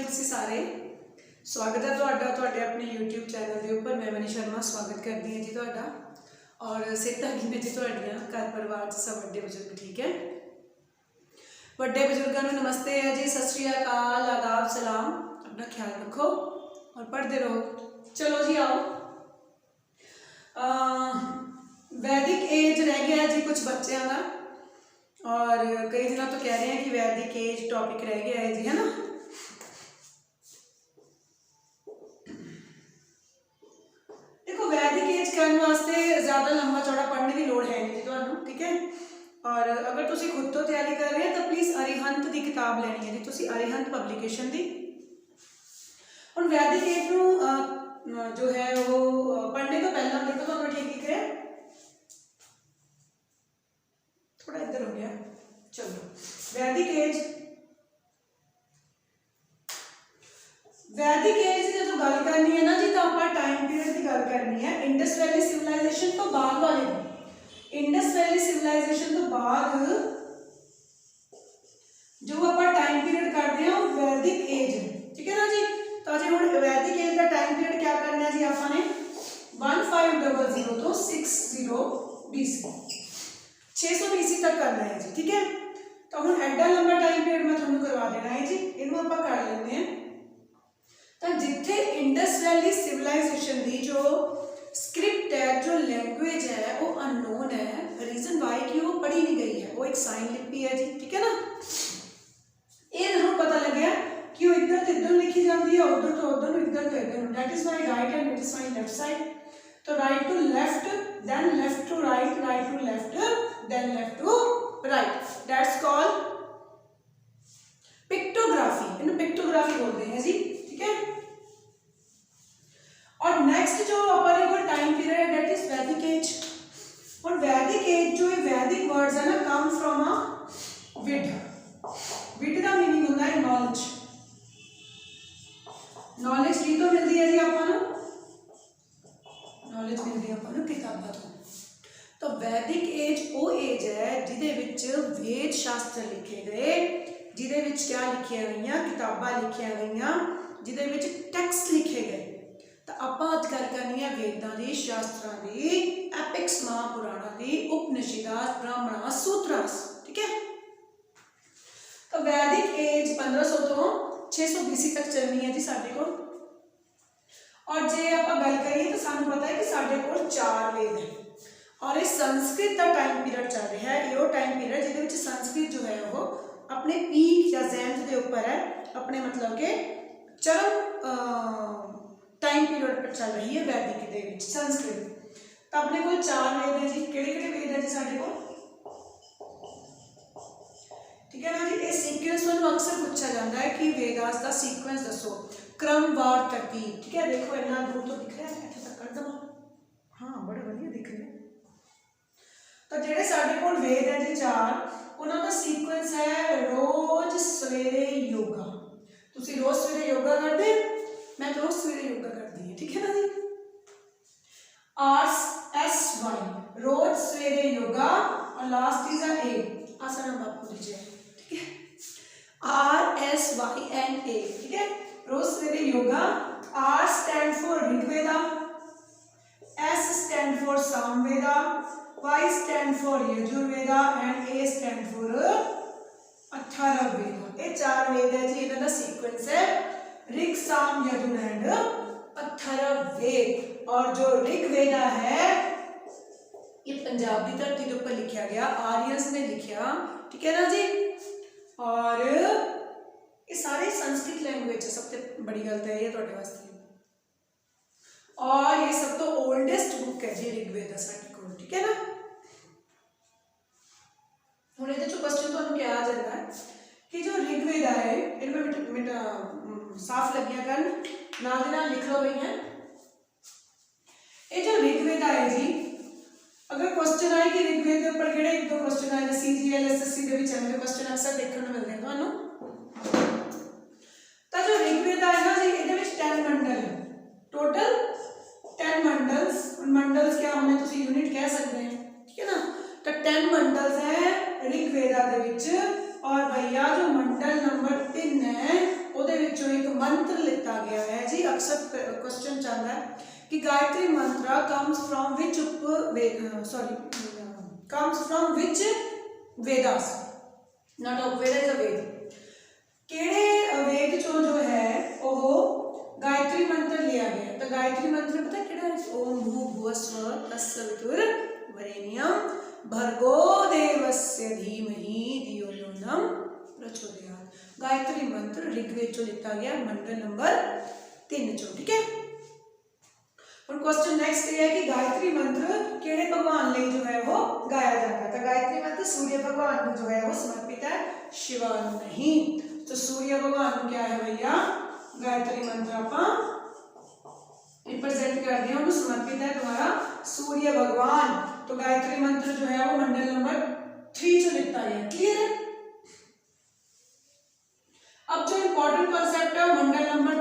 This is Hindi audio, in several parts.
तुसी सारे स्वागत है तुहाडे अपने यूट्यूब चैनल के उपर। मैं मनी शर्मा स्वागत करती हाँ जी तुहाडा। और सेहतां किवें जी तुहाडीआं? घर परिवार सब वड्डे बजुर्ग ठीक है? वड्डे बजुर्गों को नमस्ते है जी, सत श्री अकाल, आदाब, सलाम। अपना ख्याल रखो और पढ़ते रहो। चलो जी आओ। वैदिक एज रह गया जी कुछ बच्चों का, और कई दिनों तो कह रहे हैं कि वैदिक एज टॉपिक रह गया है जी, है ना। देखो वैदिक एज करने वास्ते ज़्यादा लंबा चौड़ा पढ़ने की लोड़ है नहीं तो, ठीक है। और अगर तुसी खुद तो तैयारी कर रहे हैं तो प्लीज़ अरिहंत की किताब लेनी है जी, तुसी अरिहंत पब्लिकेशन की। और वैदिक एज जो है वो पढ़ने तो पहला देखो तो ठीक दिख रहा है, थोड़ा इधर हो गया। चलो वैदिक एज की जो गल करनी है ना जी, तो आप टाइम पीरियड की गल करनी है इंडस वैली सिविलाइजेशन तो बाद वाले। इंडस वैली सिविलाइजेशन तो बाद जो आप टाइम पीरियड करते हैं वो वैदिक एज है, ठीक है ना जी। तो अजे हम वैदिक एज का टाइम पीरियड क्या करना है जी, आपने 1500 तो 60 BC 600 BC तक करना है जी, ठीक है। तो हम एडा लंबा टाइम पीरियड मैं थोड़ा करवा देना है जी, इनू आप कर लेते हैं। तो जिथे इंडस वैली सिविलाइजेशन की जो स्क्रिप्ट है, जो लैंग्वेज है वो अननोन है। रीजन वाई कि वो पढ़ी नहीं गई है, वो एक साइन लिपि है जी, ठीक है ना। ये जरूर पता लगे कि वो इधर तो इधर लिखी जाती है, उधर तो उधर, इधर तो इधर। That is my right and that is my left side. तो right to left, then left to right, right to left, then left to right. That's called pictography. इन्हें पिक्टोग्राफी बोलते हैं जी, ठीक है। और नेक्स्ट जो अपने को टाइम पीरियड है दैट इज वैदिक एज। और वैदिक एज जो वैदिक वर्ड्स है ना come from a with. With का मीनिंग होता है नॉलेज। नॉलेज की तो मिलती है जी आपको, नॉलेज मिलती है आपको किताबों तो। तो वैदिक एज वो एज है जिदे विच वेद शास्त्र लिखे गए, जिदे विच क्या लिखिया गई, किताबां लिखिया गई, जिदे विच टैक्स्ट लिखे गए। तो आप अज गल करनी है वेदां दी, शास्त्रां दी, एपिक्स, महापुराणां दी, उपनिषदां, ब्राह्मणां, सूत्रां, ठीक है। तो वैदिक एज 1500 तो 600 BC तक चलनी है जी साडे कोल। और जे आप गल करिए तो सानू पता है कि साडे कोल 4 वेद है, और ये संस्कृत का टाइम पीरियड चल रहा है। ये टाइम पीरियड जिहदे विच संस्कृत जो है वो अपने पीक या ज़ैंथ के उपर है, अपने मतलब के चरम टाइम पीरियड पर चल रही है वैदिक दे विच संस्कृत। तो अपने को 4 वेद है जी। किहड़े-किहड़े वेद है जी साडे कोल, ठीक है ना जी। ये सीक्वेंस में अक्सर पूछा जाता है कि वेदास का सीक्वेंस दसो, क्रमवार तरतीब, ठीक है। देखो इतना दूर तो दिख रहा है, इत्थे तक कर दवा, हाँ बड़े बढ़िया दिख रहे हैं। तो जेडे साडे कोल वेद है जी 4, उन्हां दा सीक्वेंस है रोज सवेरे योगा। तुसी रोज सवेरे योगा करदे? मैं तो रोज सवेरे योगा करती है, ठीक है ना जी। RSY रोज सवेरे योगा, और लास्ट इज A आसन बापू दीजिए, ठीक है। RSYNA, ठीक है, रोज सवेरे yoga. R stand for Rigveda, S stand for Samaveda, Y stand for Yajurveda and A stand for Atharvaveda. ये 4 वेद है जी, इनका सीक्वेंस है ऋग, साम, यजुर एंड अथर्ववेद। और जो ऋग्वेदा है ये पंजाब की धरती के ऊपर लिखा गया, आर्यंस ने लिखा, ठीक है ना जी। और ये सारे संस्कृत लैंग्वेज है, सबसे बड़ी गल है ये ਤੁਹਾਡੇ वास्ते। और ये सब तो ओल्डेस्ट बुक है जी ऋग्वेदा साडी कोल, ठीक है ना। हुण इहदे चों क्वेश्चन तुहानूं क्या आ जाता है कि जो ऋग्वेदा है इनमें साफ लगिया करन, नाल दे नाल लिख लो गई है। ये जो ऋग्वेदा है जी, अगर क्वेश्चन आए कि ऋग्वेद के ऊपर किहड़े 1-2 क्वेश्चन आए, CGL SSC के विच ऐसे क्वेश्चन अक्सर देखने को मिलते हैं तुहानूं। तो जो ऋग्वेदा है ना जी, इहदे विच 10 मंडल है टोटल, 10 मंडल्स। मंडल्स क्या होने, तुसी यूनिट कह सकते हैं, ठीक है ना। तो 10 मंडल्स है ऋग्वेदा दे विच। और भैया जो मंडल नंबर 3 है उहदे विच ਵਿੱਚੋਂ ਇੱਕ ਮੰਤਰ ਲਿੱਤਾ ਗਿਆ ਹੈ ਜੀ। ਅਕਸਰ क्वेश्चन चाहता है कि गायत्री मंत्र comes from which Vedas, not Upaveda is a वेद। ਕਿਹੜੇ वेद चों जो है वो गायत्री मंत्र लिया गया। तो गायत्री मंत्र पता किहड़ा है? ओम भूर्भुवस्सुः तत्सवितुर्वरेण्यं भर्गो देवस्य धीमहि धियो यो नः प्रचोदयात्। गायत्री मंत्र ऋग्वेद चो लिखा गया, मंडल नंबर 3 चो। ठीक है। और क्वेश्चन नेक्स्ट ये है कि गायत्री मंत्र केड़े भगवान लिए जो है वो गाया जाता है? तो गायत्री मंत्र सूर्य भगवान को जो है वो समर्पित है, शिवा नहीं। तो सूर्य भगवान को क्या है भैया? गायत्री मंत्र आप रिप्रेजेंट कर दिया, उनको समर्पित है तुम्हारा सूर्य भगवान। तो गायत्री मंत्र जो है वो मंडल नंबर 3 जो लिखता है। क्लियर है? अब जो इंपॉर्टेंट कॉन्सेप्ट है मंडल नंबर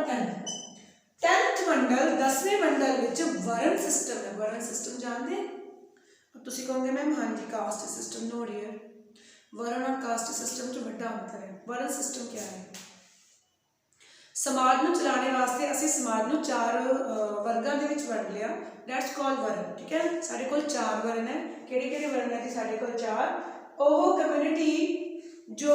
10th मंडल 10वें मंडल विच वर्ण सिस्टम है। वर्ण सिस्टम जानते हैं? अब तुसी कहोगे मैम हाँ जी कास्ट सिस्टम। नो डियर, वर्ण और कास्ट सिस्टम च बड़ा अंतर है। वर्ण सिस्टम क्या है? समाज ਨੂੰ ਚਲਾਉਣ ਵਾਸਤੇ ਅਸੀਂ ਸਮਾਜ ਨੂੰ 4 ਵਰਗਾਂ ਦੇ ਵਿੱਚ ਵੰਡ ਲਿਆ, ਦੈਟਸ ਕਾਲਡ ਵਰਨ। ਠੀਕ ਹੈ। ਸਾਡੇ ਕੋਲ 4 ਵਰਨ ਹੈ। ਕਿਹੜੇ ਕਿਹੜੇ ਵਰਨ ਹੈ ਜੀ? ਸਾਡੇ ਕੋਲ 4। ਉਹ ਕਮਿਊਨਿਟੀ जो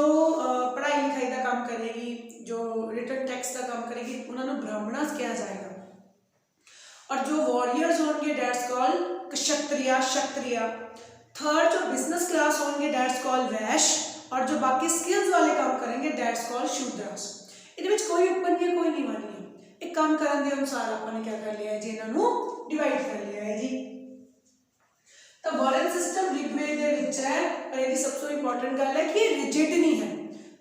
पढ़ाई लिखाई का काम करेगी, जो रिटन टैक्स का काम करेगी, उन्होंने ब्राह्मणास कहा जाएगा। और जो वॉरियर्स होंगे डेट्स कॉल क्षत्रिय क्षत्रिय। थर्ड जो बिजनेस क्लास होंगे डेट्स कॉल वैश्य। और जो बाकी स्किल्स वाले काम करेंगे डेट्स कॉल शूद्रास। ये कोई ऊपर नहीं है कोई नीवा नहीं है, एक काम करने के अनुसार आपने क्या कर लिया है जी, इन्होंने डिवाइड कर लिया है जी। तो वर्ण सिस्टम ऋग्वेद दे विच है, पर ये सबसे इंपॉर्टेंट गल है कि रिजिड नहीं है।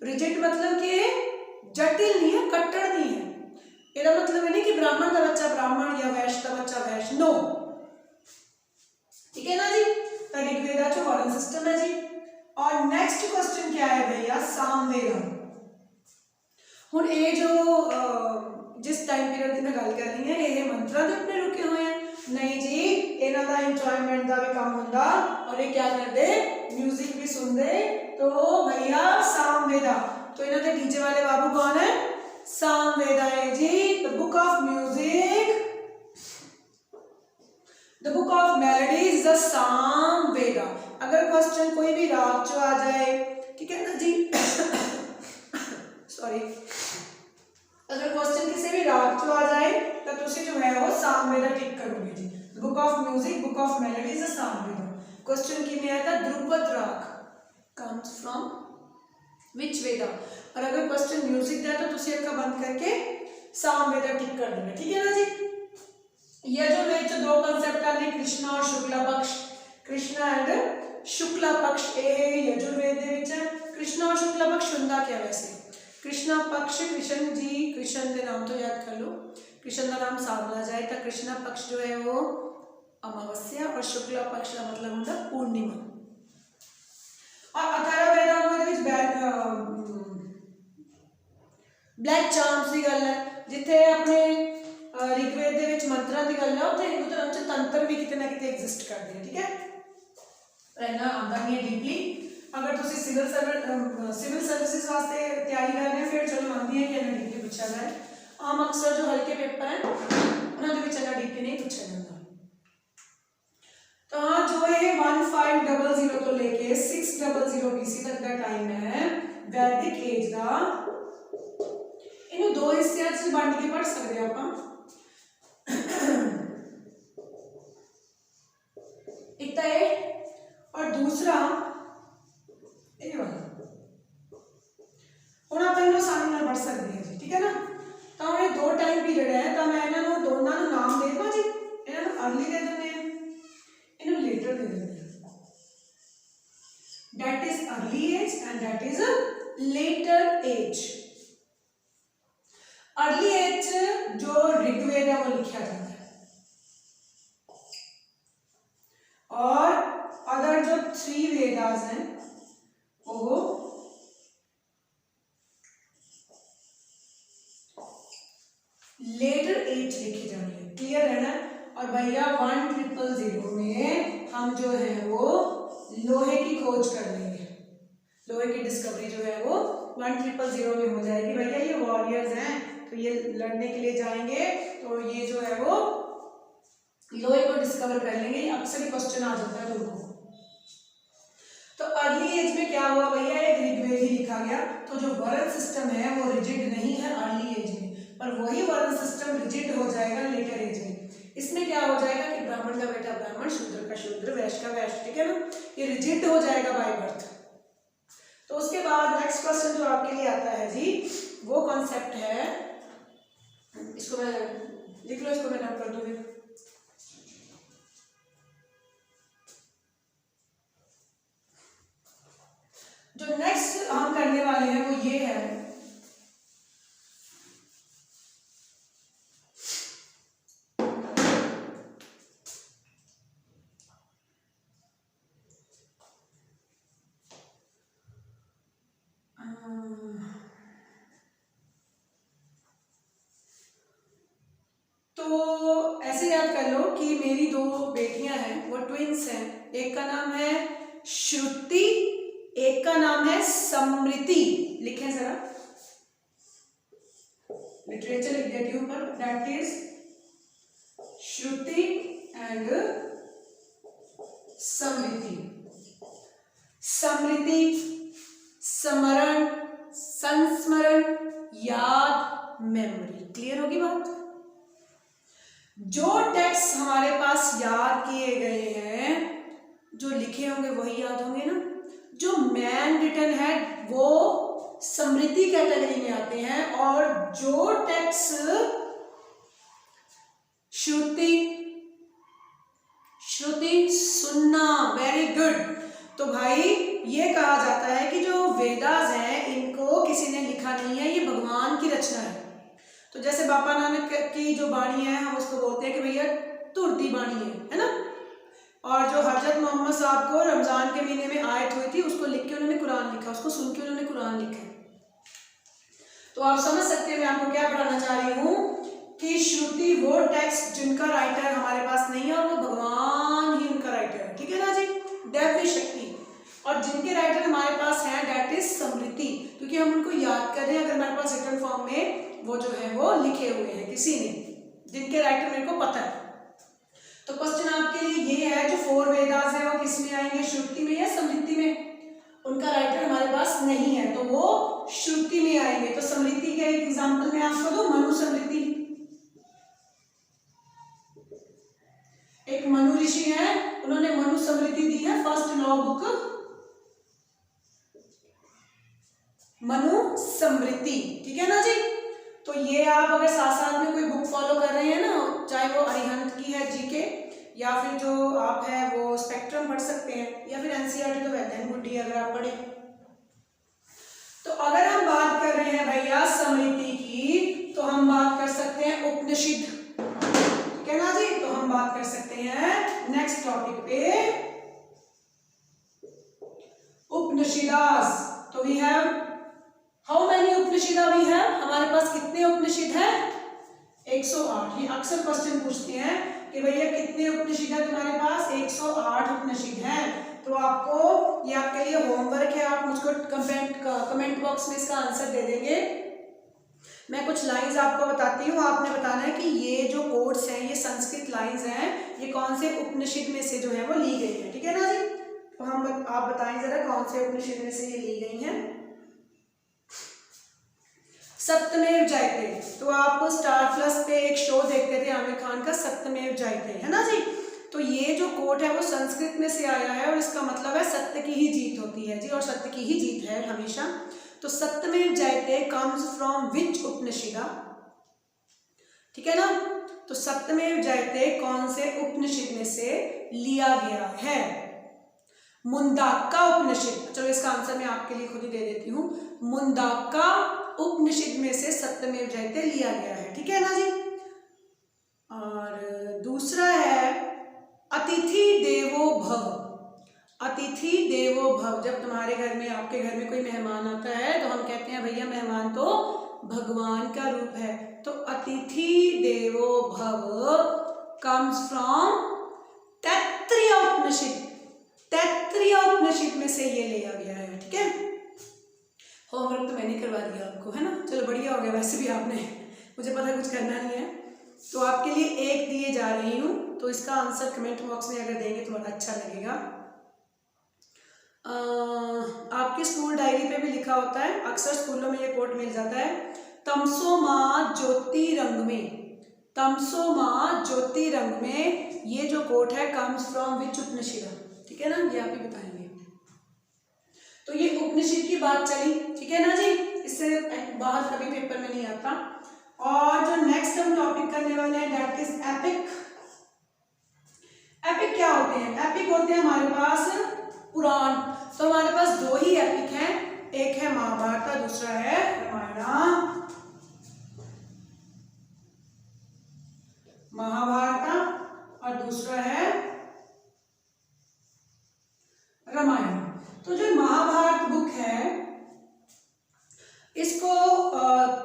रिजिड मतलब कि जटिल नहीं है, कट्टर नहीं है। इसका मतलब ये नहीं कि ब्राह्मण का बच्चा ब्राह्मण या वैश्य का बच्चा वैश्य, नो। ठीक है ना जी। तो ऋग्वेद जो वर्ण सिस्टम है जी। और नेक्स्ट क्वेश्चन क्या है भैया? सामवेद। हुण ये जो जिस टाइम पीरियड की मैं गल कर रही है, ये मंत्रा के अपने रुके हुए हैं? नहीं जी, इन्हां दा एंजॉयमेंट का भी काम हुंदा और ये क्या करते? म्यूजिक भी सुनते। तो भैया सामवेदा। तो इन्हां दे डीजे वाले बाबू कौन है? सामवेदा है जी। The book of music, the book of melodies the Samaveda. अगर क्वेश्चन कोई भी राग चो आ जाए, ठीक है ना जी सॉरी, अगर क्वेश्चन किसी भी राग चो आ जाए तो तुसी जो है वो सामवेदा टिक करोगे जी। Book of music, book of melodies Samaveda. Question की में आया था ध्रुपद राग कम्स फ्रॉम विच वेदा। और अगर क्वेश्चन म्यूजिक का है तो तुसी अक्खा बंद करके सामवेदा टिक कर देना। ठीक है ना जी। यजुर्वेद जो 2 कांसेप्ट आने, कृष्ण और शुक्ला पक्ष। कृष्ण एंड शुक्ला पक्ष ये यजुर्वेद दे विच है। कृष्ण और शुक्ला पक्ष हुंदा क्या वैसे? कृष्णा पक्ष कृष्ण जी, कृष्ण के नाम तो याद कर लो। कृष्ण का नाम सांवला जाए तो कृष्णा पक्ष जो है वो अमावस्या और शुक्ला पक्ष का मतलब होता पूर्णिमा। और अथर्व वेदांत ब्लैक चार्म्स की गल है, जिथे अपने ऋग्वेद दे विच मंत्रां दी गल है, उत्थे हिंदू धर्म च तंत्र भी किते ना किते एग्जिस्ट करदे हैं। ठीक है। इन्ना आंदा नहीं है डीपली। अगर तुसी सिविल सर्विसेज वास्ते तैयारी कर रहे हैं फिर चलो मानती है कि इन्ना डीपली पूछा जाए। आम अक्सर जो हल्के पेपर हैं उन्होंने दे विच इन्ना डीपली नहीं पूछा जाता। तो जो ये 1500 तो लेके 600 BC तक का टाइम है वैदिक एज का, इन्हों 2 हिस्सों में बांट के पढ़ सकते हैं आप। एक तो ये और दूसरा ये वाला। हुण आप इन्हों आसानी नाल पढ़ सकते हैं जी। ठीक है ना। तो ये 2 टाइम पीरियड है, तो मैं इन्हों दोनों को नाम दे दूँ जी। इन्हों अर्ली दे दें, इन्हों लेटर दे दें। That is early age and that is later age. Early age जो ऋग्वेद है वो लिखा जाता है, और अदर जो 3 वेदास हैं वो लेटर एज लिखी जानी है। क्लियर है ना। और भैया 1000 में हम जो है वो लोहे की खोज कर लेंगे। लोहे की डिस्कवरी जो है वो 1000 में हो जाएगी। भैया ये वॉरियर्स हैं, तो ये लड़ने के लिए जाएंगे तो ये जो है वो लोहे को डिस्कवर कर लेंगे। ये अक्सर ही क्वेश्चन आ जाता है तुमको। तो अर्ली एज में क्या हुआ भैया, एक ऋग्वेद ही लिखा गया। तो जो वर्ण सिस्टम है वो रिजिड नहीं है अर्ली एज में, पर वही वर्ण सिस्टम रिजिड हो जाएगा लेटर एज में। इसमें क्या हो जाएगा कि ब्राह्मण का बेटा ब्राह्मण, शूद्र का शूद्र, वैश्य का वैश्य, ठीक है ना, ये रिजिड हो जाएगा बाय बर्थ। तो उसके बाद नेक्स्ट क्वेश्चन जो आपके लिए आता है जी, वो कॉन्सेप्ट है, इसको मैं लिख लो, इसको मैं नोट कर दूंगी। जो नेक्स्ट हम करने वाले हैं वो ये है, तो ऐसे याद कर लो कि मेरी दो बेटियां हैं, वो ट्विंस हैं। एक का नाम है श्रुति, एक का नाम है समृति। लिखें जरा, लिटरेचर लिख देती हूं पर, दैट इज श्रुति एंड समृति। समृति स्मरण, संस्मरण, याद, मेमोरी। क्लियर होगी बात? जो टेक्स्ट हमारे पास याद किए गए हैं, जो लिखे होंगे वही याद होंगे ना। जो मैन रिटन है वो स्मृति कैटेगरी में आते हैं, और जो टेक्स्ट श्रुति, श्रुति सुनना, वेरी गुड। तो भाई ये कहा जाता है कि जो वेदास हैं इनको किसी ने लिखा नहीं है, ये भगवान की रचना है। तो जैसे बाबा नानक की जो बाणी है हम उसको बोलते हैं कि भैया तुरती बाणी है ना। और जो हजरत मोहम्मद साहब को रमजान के महीने में आयत हुई थी उसको लिख के उन्होंने कुरान लिखा, उसको सुन के उन्होंने कुरान लिखा। तो आप समझ सकते हैं मैं आपको क्या बताना चाह रही हूँ कि श्रुति वो टेक्स्ट जिनका राइटर हमारे पास नहीं है और वो भगवान ही उनका राइटर है, ठीक है ना जी, दैवी शक्ति। और जिनके राइटर हमारे पास हैं दैट इज समृति, क्योंकि हम उनको याद कर रहे हैं। अगर हमारे पास रिटन फॉर्म में वो जो है वो लिखे हुए हैं किसी ने, जिनके राइटर मेरे को पता है। तो क्वेश्चन आपके लिए ये है, जो 4 वेदास है वो किस में आएंगे, श्रुति में या समृति में? उनका राइटर हमारे पास नहीं है तो वो श्रुति में आएंगे। तो समृति के एक एग्जांपल मैं आपको दूं, मनु समृति। एक मनु ऋषि है, उन्होंने मनु समृति दी है, फर्स्ट लॉ बुक मनु समृति, ठीक है ना जी। तो ये आप अगर साथ साथ में कोई बुक फॉलो कर रहे हैं ना, चाहे वो अरिहंत की है जीके, या फिर जो आप है वो स्पेक्ट्रम पढ़ सकते हैं, या फिर एनसीईआरटी तो वैद्यन गुड्डी अगर आप पढ़े। तो अगर हम बात कर रहे हैं भैया समृति की, तो हम बात कर सकते हैं उपनिषद, ठीक है ना जी। तो हम बात कर सकते हैं नेक्स्ट टॉपिक पे, उपनिषदास। तो we have how many Upanishads we have, हमारे पास कितने उपनिषद हैं? 108। ये अक्सर क्वेश्चन पूछते हैं कि भैया कितने उपनिषद है तुम्हारे पास? 108 उपनिषद हैं। तो आपको ये आपके लिए होमवर्क है, आप मुझको कमेंट बॉक्स में इसका आंसर दे देंगे। मैं कुछ लाइंस आपको बताती हूँ, आपने बताना है कि ये जो कोड्स हैं ये संस्कृत लाइंस हैं, ये कौन से उपनिषद में से जो है वो ली गई है, ठीक है ना जी। तो आप बताएं जरा कौन से उपनिषद में से ये ली गई हैं। सत्यमेव जयते, तो आप स्टार प्लस पे एक शो देखते थे आमिर खान का, सत्यमेव जयते, है ना जी। तो ये जो कोट है वो संस्कृत में से आया है और इसका मतलब है सत्य की ही जीत होती है जी, और सत्य की ही जीत है हमेशा। तो सत्यमेव जयते कम्स फ्रॉम विच उपनिषदा, ठीक है ना। तो सत्यमेव जयते कौन से उपनिषद में से लिया गया है? मुंडाक्का उपनिषद। चलो इसका आंसर मैं आपके लिए खुद ही दे देती हूँ, मुंडाक्का उपनिषद में से सत्यमेव जयते लिया गया है, ठीक है ना जी। और दूसरा है अतिथि देवो भव। अतिथि देवो भव, जब तुम्हारे घर में, आपके घर में कोई मेहमान आता है तो हम कहते हैं भैया मेहमान तो भगवान का रूप है। तो अतिथि देवो भव कम्स फ्रॉम तैत्तिरीय उपनिषद, तैत्तिरीय उपनिषद में से ये लिया गया है, ठीक है। होमवर्क तो मैंने करवा दिया आपको, है ना। चलो बढ़िया हो गया, वैसे भी आपने मुझे पता है कुछ करना नहीं है, तो आपके लिए एक दिए जा रही हूँ, तो इसका आंसर कमेंट बॉक्स में अगर देंगे तो बड़ा अच्छा लगेगा। आपके स्कूल डायरी पे भी लिखा होता है, अक्सर स्कूलों में ये कोट मिल जाता है, तमसो माँ ज्योति रंग में, तमसो माँ ज्योति रंग में, ये जो कोट है कम्स फ्रॉम विच उपनिषद, ठीक है ना, ये आप ही बताएंगे। तो ये उपनिषद की बात चली, ठीक है ना जी, इससे बाहर कभी पेपर में नहीं आता। और जो नेक्स्ट हम टॉपिक करने वाले हैं दैट इज एपिक। एपिक क्या होते हैं? एपिक होते हैं हमारे पास पुराण। तो हमारे पास दो ही एपिक हैं, एक है महाभारत, दूसरा है रामायण। महाभारत और दूसरा है रामायण। तो जो महाभारत बुक है इसको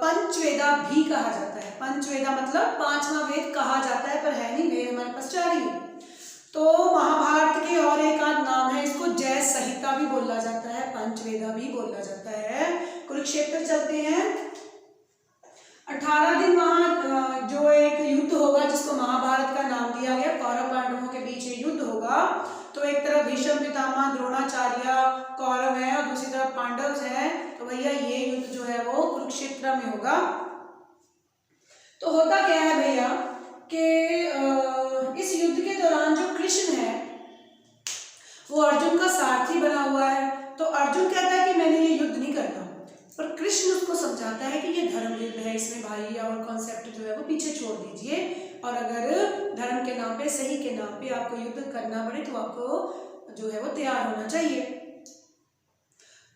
पंचवेदा भी कहा जाता है। पंचवेदा मतलब पांचवा वेद कहा जाता है, पर है नहीं, वेद हमारे पास चार ही है। तो महाभारत के और एक आध नाम है, इसको जय संहिता भी बोला जाता है, पंचवेदा भी बोला जाता है। कुरुक्षेत्र चलते हैं, 18 दिन वहां जो एक युद्ध होगा जिसको महाभारत का नाम दिया गया, कौरव पांडवों के बीच ये युद्ध होगा। तो एक तरफ भीष्म पितामह द्रोणाचार्य कौरव है और दूसरी तरफ पांडव है, तो भैया ये युद्ध जो है वो कुरुक्षेत्र में होगा। तो होता क्या है भैया कि इस युद्ध के दौरान जो कृष्ण है वो अर्जुन का सारथी बना हुआ है। तो अर्जुन कहता है कि मैंने ये युद्ध नहीं करना, पर कृष्ण उसको समझाता है कि ये धर्म युद्ध है, इसमें भाई और कॉन्सेप्ट जो है वो पीछे छोड़ दीजिए, और अगर धर्म के नाम पे, सही के नाम पे आपको युद्ध करना पड़े तो आपको जो है वो तैयार होना चाहिए।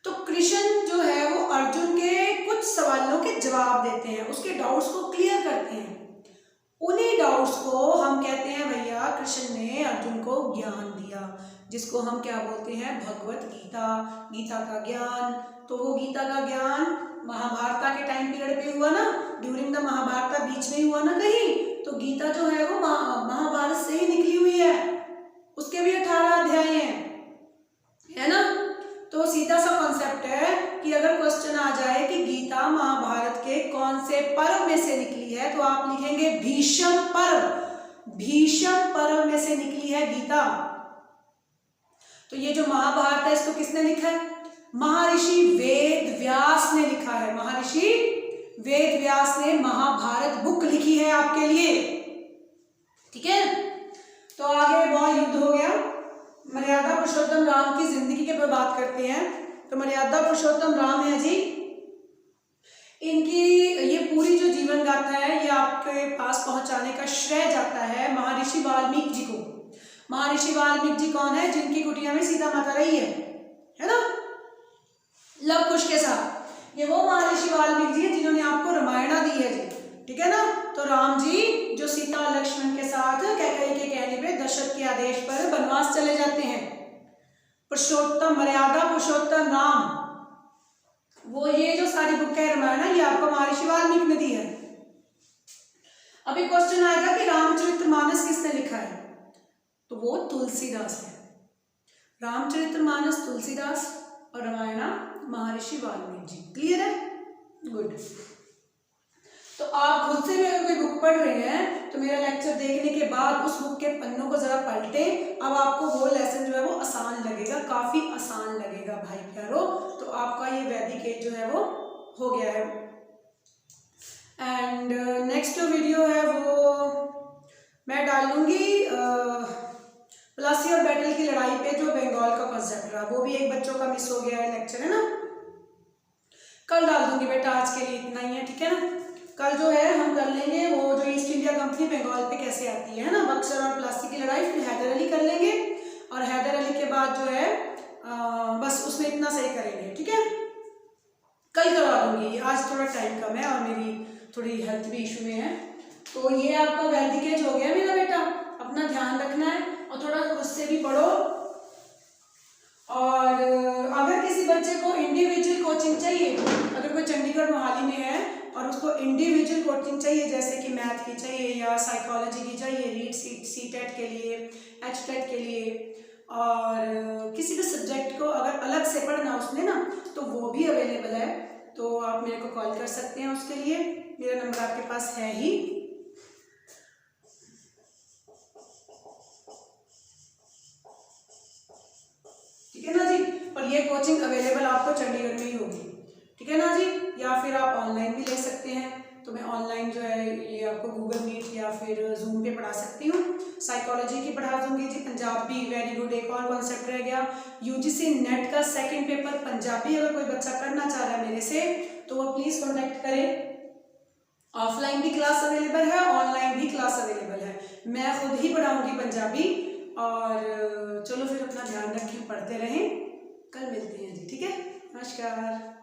तो कृष्ण जो है वो अर्जुन के कुछ सवालों के जवाब देते हैं, उसके डाउट्स को क्लियर करते हैं। उन्हीं डाउट्स को हम कहते हैं भैया कृष्ण ने अर्जुन को ज्ञान दिया, जिसको हम क्या बोलते हैं, भगवत गीता, गीता का ज्ञान। तो वो गीता का ज्ञान महाभारत के टाइम पीरियड पे हुआ ना, ड्यूरिंग द महाभारत बीच में हुआ ना कहीं, तो गीता जो है वो महाभारत से ही निकली हुई है, उसके भी 18 अध्याय हैं, है ना। तो सीधा सा कॉन्सेप्ट है कि अगर क्वेश्चन आ जाए कि गीता महाभारत के कौन से पर्व में से निकली है, तो आप लिखेंगे भीष्म पर्व, भीष्म पर्व में से निकली है गीता। तो ये जो महाभारत है इसको किसने लिखा है? महर्षि वेद व्यास ने लिखा है, महर्षि वेद व्यास ने महाभारत बुक लिखी है आपके लिए, ठीक है। तो आगे बहुत युद्ध हो गया, मर्यादा पुरुषोत्तम राम की जिंदगी के ऊपर बात करते हैं। तो मर्यादा पुरुषोत्तम राम है जी, इनकी ये पूरी जो जीवन गाथा है ये आपके पास पहुंचाने का श्रेय जाता है महर्षि वाल्मीकि जी को। महर्षि वाल्मीकि जी कौन है? जिनकी कुटिया में सीता माता रही है ना, लव कुश के साथ। ये वो महर्षि वाल्मीकि जी है जिन्होंने आपको रामायण दी है जी, ठीक है ना। तो राम जी जो सीता लक्ष्मण के साथ कैकेयी के कहने पे दशरथ के आदेश पर वनवास चले जाते हैं, पुरुषोत्तम मर्यादा पुरुषोत्तम राम, वो ये जो सारी बुक है रामायण ये आपको महर्षि वाल्मीकि ने दी है। अभी क्वेश्चन आएगा कि रामचरितमानस किसने लिखा है? तो वो तुलसीदास है। रामचरितमानस तुलसीदास और रामायण महर्षि वाल्मीकि जी। क्लियर है? गुड। तो आप खुद से भी अगर कोई बुक पढ़ रहे हैं तो मेरा लेक्चर देखने के बाद उस बुक के पन्नों को जरा पलटें, अब आपको वो लेसन जो है वो आसान लगेगा, काफी आसान लगेगा भाई प्यारो। तो आपका ये वैदिक एज जो है वो हो गया है। एंड नेक्स्ट जो वीडियो है वो मैं डालूंगी प्लासी और बैटल की लड़ाई पे, जो बंगाल का कॉन्सेप्ट रहा, वो भी एक बच्चों का मिस हो गया है लेक्चर, है ना। कल डाल दूंगी बेटा, आज के लिए इतना ही है, ठीक है ना। कल जो है हम कर लेंगे वो जो ईस्ट इंडिया कंपनी बंगाल पे कैसे आती है ना, बक्सर और प्लासी की लड़ाई, फिर हैदर अली कर लेंगे, और हैदर अली के बाद जो है बस उसमें इतना सही करेंगे, ठीक है। कल करवा दूंगी, आज थोड़ा टाइम कम है और मेरी थोड़ी हेल्थ भी इशू में है। तो ये आपका वैदिक एज हो गया मेरा बेटा, अपना ध्यान रखना है और थोड़ा खुद से भी पढ़ो। और अगर किसी बच्चे को इंडिविजुअल कोचिंग चाहिए, अगर कोई चंडीगढ़ मोहाली में है और उसको इंडिविजुअल कोचिंग चाहिए, जैसे कि मैथ की चाहिए या साइकोलॉजी की चाहिए, रीट सी-टेट के लिए, एच-टेट के लिए, और किसी भी सब्जेक्ट को अगर अलग से पढ़ना उसमें ना, तो वो भी अवेलेबल है। तो आप मेरे को कॉल कर सकते हैं उसके लिए, मेरा नंबर आपके पास है ही। ठीक है ना जी। और ये कोचिंग अवेलेबल आपको चंडीगढ़ में ही होगी, ठीक है ना जी। या फिर आप ऑनलाइन भी ले सकते हैं, तो मैं ऑनलाइन जो है ये आपको गूगल मीट या फिर जूम पे पढ़ा सकती हूँ। साइकोलॉजी की पढ़ा दूंगी जी, पंजाबी वेरी गुड। एक और कॉन्सेप्ट रह गया, यूजीसी नेट का सेकंड पेपर पंजाबी अगर कोई बच्चा करना चाह रहा है मेरे से तो वो प्लीज़ कॉन्टेक्ट करें। ऑफलाइन भी क्लास अवेलेबल है, ऑनलाइन भी क्लास अवेलेबल है, मैं खुद ही पढ़ाऊंगी पंजाबी। और चलो फिर अपना ध्यान रखें, पढ़ते रहें, कल मिलते हैं जी, ठीक है, नमस्कार।